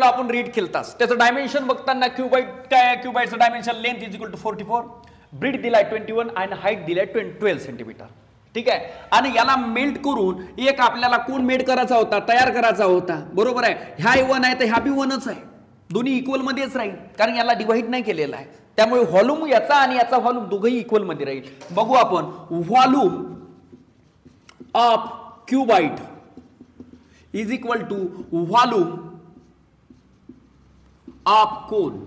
वेळा आपण रीड केलतास. त्याचं डायमेन्शन बघताना क्युबाईट काय आहे, क्युबाईटचं dimension length is equal to 44, breadth दिलाय 21 आणि हाईट दिलाय 12 सेंटीमीटर. ठीक आहे. आणि याला मेल्ट करून एक आपल्याला कोण मेल्ट करायचा होता, तयार करायचा होता. बरोबर आहे. ह्या 1 आहे तर ह्या बी 1च आहे, दोन्ही इक्वल मध्येच राहील कारण याला डिवाइड नाही केलेला आहे. त्यामुळे व्हॉल्यूम याचा आणि याचा व्हॉल्यूम दोघंही इक्वल मध्ये राहील. बघू आपण. Volume of cuboid is equal to volume of cone.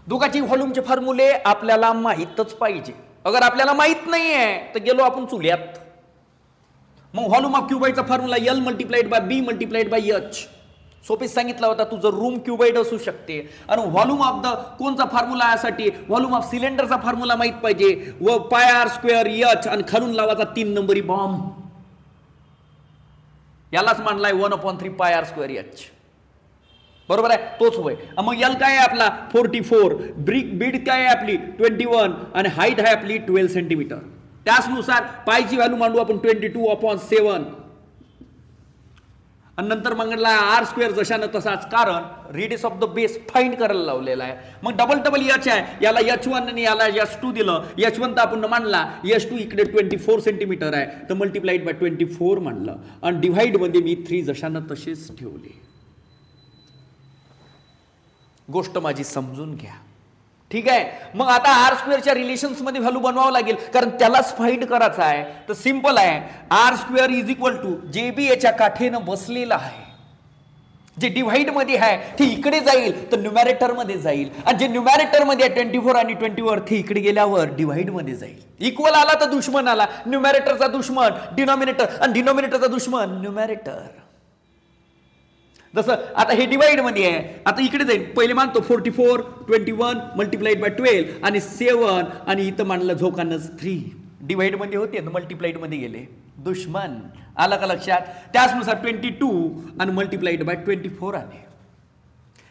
दोघांची व्हॉल्यूमचे फॉर्म्युले आपल्याला माहीतच पाहिजे. अगर आपल्याला माहित नाही आहे तर गेलो आपण चुल्यात. मग व्हॉल्यूम ऑफ क्युबाईटचा formula L multiplied by B multiplied by H. सोपेच सांगितला होता. तुझं रूम क्युबाईट असू शकते. आणि व्हॉल्यूम ऑफ द कोणचा फॉर्म्युला यासाठी, व्हॉल्यूम ऑफ सिलेंडरचा फॉर्म्युला माहित पाहिजे. व पाय आर स्क्वेअर H आणि खालून लावायचा 3 नंबरी बॉम्ब. यालाच मानलाय 1/3 पाय आर स्क्वेअर H. बरोबर आहे. तोच होय. मग L काय आहे आपला 44, बीड काय आहे आपली 21 आणि हाईट आहे आपली 12 सेंटीमीटर. त्याचनुसार पायची व्हॅल्यू मांडू आपण 22/7 आणि नंतर म्हणला आर स्क्वेअर जशानं तसाच, कारण radius of the base find करायला लावलेला आहे. मग डबल H आहे, याला H1 आणि याला H2 दिलं. H1 तर आपण मानला, H2 इकडे 24 सेंटीमीटर आहे तर मल्टिप्लाइड बाय 24 मानलं आणि डिव्हाइड मध्ये मी 3 जशानं तसेच ठेवले. गोष्ट माझी समजून घ्या. ठीक आहे. मग आता आर स्क्वेअरच्या रिलेशन्स मध्ये व्हॅल्यू बनवावं लागेल कारण त्यालाच फाइंड करायचं आहे. तर सिंपल आहे. R square is equal to J B याच्या काठेनं बसलेलं आहे, जे डिव्हाइड मध्ये आहे ते इकडे जाईल तर न्यूमॅरेटर मध्ये जाईल आणि जे न्यूमॅरेटर मध्ये 24 आणि 21 ते इकडे गेल्यावर डिव्हाइड मध्ये जाईल. इक्वल आला तर दुश्मन आला. न्यूमॅरेटरचा दुश्मन डिनॉमिनेटर आणि डिनॉमिनेटरचा दुश्मन न्यूमॅरेटर. जसं आता हे डिवाइड मध्ये आहे, आता इकडे जाईल. पहिले मानतो 44 21 मल्टिप्लाइड बाय 12 आणि 7 आणि इथं मानलं झोकानच 3. डिवाइड मध्ये होते मल्टिप्लाइड मध्ये गेले. दुश्मन आला का लक्षात. त्याचनुसार 22 आणि मल्टिप्लाइड बाय 24 आले.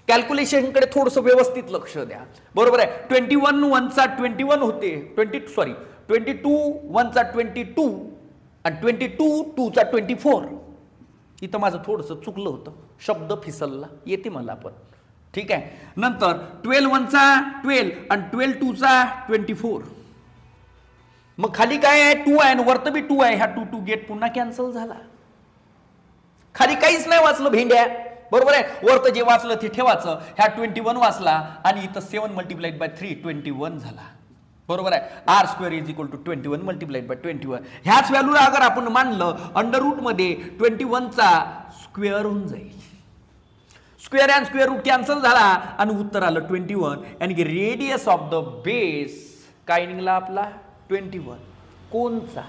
कॅल्क्युलेशन कडे थोडंसं व्यवस्थित लक्ष द्या. बरोबर आहे. 21 1 21 होते, 22 1 22 आणि 22 2 24. इथं माझं थोडंसं चुकलं होतं, शब्द फिसलला, येते मला पण. ठीक आहे. नंतर 12 1 12 आणि 12 2 24. मग खाली काय आहे 2 आहे आणि वरती बी 2 आहे. ह्या 2 2 गेट पुन्हा कॅन्सल झाला. खाली काहीच नाही वाचलं भेंड्या. बरोबर आहे. वरतं जे वाचलं ते ठेवायचं. ह्या 21 वाचला आणि इथं 7 मल्टिप्लाइड बाय 3 21 झाला. बरोबर आहे. R square is equal to 21 multiplied by 21. ह्याच व्हॅल्यूला अगर आपण मानलं अंडर रूट मध्ये 21चा स्क्वेअर होऊन जाईल. Square and square root cancel झाला आणि उत्तर आलं 21. आणि रेडियस ऑफ द बेस काय निघाला आपला 21. कोणचा.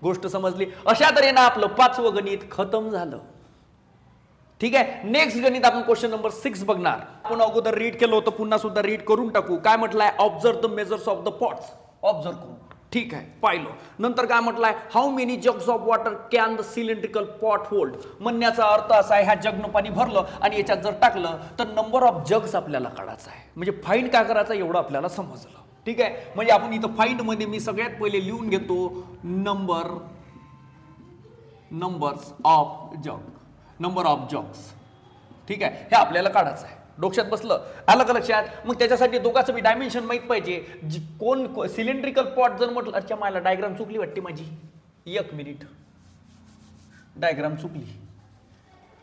गोष्ट समजली. अशा तऱ्हेनं आपलं 5वं गणित खतम झालं. ठीक आहे. नेक्स्ट गणित आपण क्वेश्चन नंबर 6 बघणार. आपण अगोदर रीड केलं होतं, पुन्हा सुद्धा रीड करून टाकू. काय म्हटलंय observe the measures of the pots. Observe करू. ठीक आहे. पाहिलं. नंतर काय म्हटलंय how many jugs of water can the cylindrical pot hold. म्हणण्याचा अर्थ असा आहे ह्या जगनं पाणी भरलं आणि याच्यात जर टाकलं तर नंबर ऑफ जग्स आपल्याला काढायचा आहे. म्हणजे फाइंड काय करायचं एवढं आपल्याला समजलं. ठीक आहे. म्हणजे आपण इथं फाइंड मध्ये मी सगळ्यात पहिले लिहून घेतो नंबर्स ऑफ जग्स. ठीक आहे. हे आपल्याला काढायचं आहे. डोक्यात बसलं. आलं का लक्षात. मग त्याच्यासाठी दोघांचं मी डायमेन्शन माहित पाहिजे. कोण सिलेंड्रिकल पॉट जर म्हटलं, अच्छा मला डायग्राम चुकली वाटते माझी, 1 मिनिट, डायग्राम चुकली.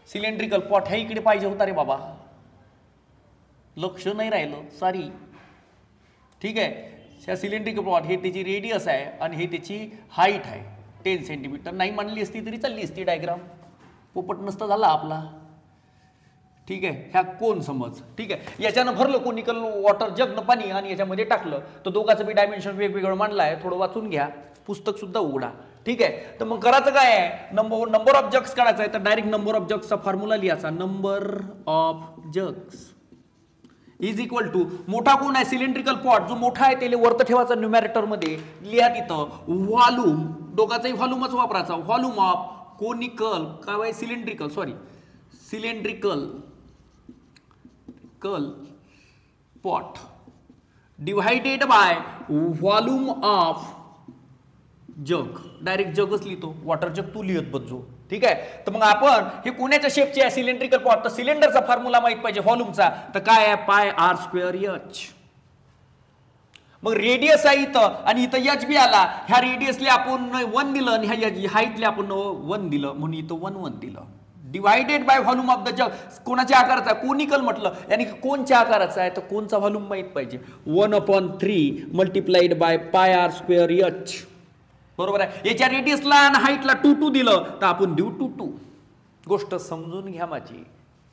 सिलेंड्रिकल पॉट ह्या इकडे पाहिजे होता रे बाबा, लक्ष नाही राहिलं, सॉरी. ठीक आहे. ह्या सिलेंड्रिकल पॉट हे त्याची रेडियस आहे आणि हे त्याची हाईट आहे 10 सेंटीमीटर. नाही मानली असती तरी चालली असती डायग्राम, पोपट नसता झाला आपला. ठीक आहे. ह्या कोण समज. ठीक आहे. याच्यानं भरलं कोनिकल वॉटर जगनं पाणी आणि याच्यामध्ये टाकलं तर दोघांचं बी डायमेन्शन वेगवेगळं मांडलं आहे. थोडं वाचून घ्या, पुस्तक सुद्धा उघडा. ठीक आहे. तर मग करायचं काय आहे, नंबर ऑफ जग्स काढायचा आहे. तर डायरेक्ट नंबर ऑफ जग्सचा फॉर्म्युला लिहायचा. Number of jugs is equal to, मोठा कोण आहे सिलेंड्रिकल पॉट, जो मोठा आहे त्याला वरत ठेवायचा न्यूमॅरेटर मध्ये. लिहा तिथं व्हॉल्यूम, दोघांचाही व्हॉल्यूमच वापरायचा. व्हॉल्यूम ऑफ कोनिकल काय cylindrical pot divided by volume of जग. डायरेक्ट जगच लिहितो, वॉटर जग तू लिहत बसजो. ठीक आहे. तर मग आपण हे कोणाच्या शेपचे आहे, सिलेंड्रिकल पॉट, तर सिलेंडरचा फॉर्म्युला माहित पाहिजे व्हॉल्यूमचा, तर काय आहे पाय आर स्क्वेअर एच. मग रेडियस आहे इथं आणि इथं एच बी आला, ह्या रेडियसला आपण 1 दिलं आणि ह्या हाईटला आपण 1 दिलं म्हणून इथं 1 दिलं. Divided by volume of the जग. कोणाच्या आकाराचा, कोनिकल म्हटलं यानी कोणच्या आकाराचा आहे तर कोणचा व्हॉल्यूम माहित पाहिजे. 1/3 multiplied by pi R square H. बरोबर आहे. याच्या रेडियसला आणि हाईटला 2 दिलं तर आपण देऊ 2. गोष्ट समजून घ्या माझी.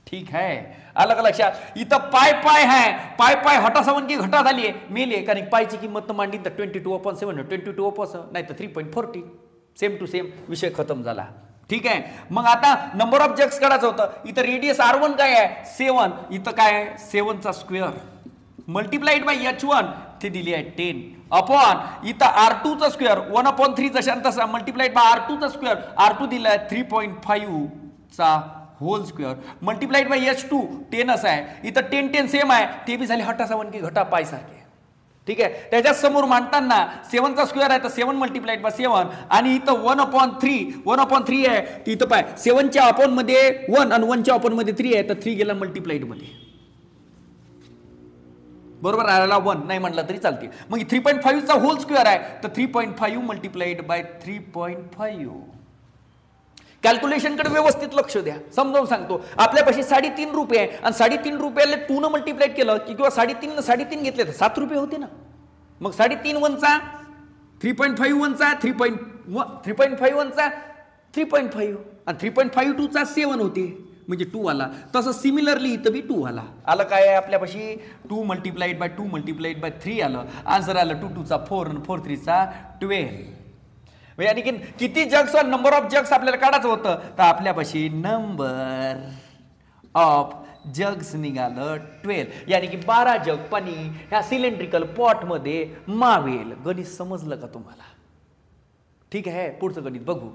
ठीक आहे, आलं का लक्षात. इथं पाय आहे, पाय हटासावन की घटा झाली मेले, कारण पायची किंमत मांडली तर 22/7 22 नाही तर 3.40. सेम टू सेम, विषय खतम झाला. ठीक आहे. मग आता नंबर ऑफ जग्स काढायचं होतं. इथं रेडियस R1 काय आहे 7, इथं काय आहे 7चा स्क्वेअर मल्टिप्लाइड बाय H1 ते दिली आहे 10 अपॉन इथं R2 चा स्क्वेअर 1/3 जशा तसा मल्टिप्लाइड बाय R2 चा स्क्वेअर, R2 दिला आहे 3.5 चा hole square multiplied by H2 10 आहे. इथं 10 सेम आहे, ते बी झाले हटासावन की घटा पाय सारखे. ठीक आहे. त्याच्या समोर मांडताना 7चा स्क्वेअर आहे तर 7 मल्टिप्लाइड बाय 7 आणि इथं 1/3 आहे. इथं पाय 7च्या अपॉन मध्ये 1 आणि 1च्या अपॉन मध्ये 3 आहे तर 3 गेला मल्टिप्लाइड मध्ये. बरोबर आला 1 नाही म्हटलं तरी चालते. मग 3.5 चा होल स्क्वेअर आहे तर 3.5 मल्टिप्लाइड बाय 3.5. कॅल्क्युलेशन कडे व्यवस्थित लक्ष द्या, समजावून सांगतो. आपल्यापाशी 3.5 रुपये आहे आणि 3.5 रुपयाला 2 न मल्टिप्लाइड केलं की किंवा 3.5 घेतले तर 7 रुपये होते ना. मग 3.5 वनचा 3.5 वनचा 3.5 वनचा 3.5 आणि 3.52 चा 7 होते म्हणजे 2 आला. तसं सिमिलरली इथं बी 2 आला. आलं काय आहे आपल्यापाशी 2 मल्टिप्लाइड बाय 2 मल्टिप्लाइड बाय 3 आलं. आन्सर आलं 2 चा 4 आणि 4 3 चा 12. यानी की किती जग्स और नंबर ऑफ जग्स आपल्याला काढायचं होतं तर आपल्यापाशी नंबर ऑफ जग्स निघालं 12. यानी की 12 जग पाणी ह्या सिलेंड्रिकल पॉट मध्ये मावेल. गणित समजलं का तुम्हाला. ठीक आहे, पुढचं गणित बघू.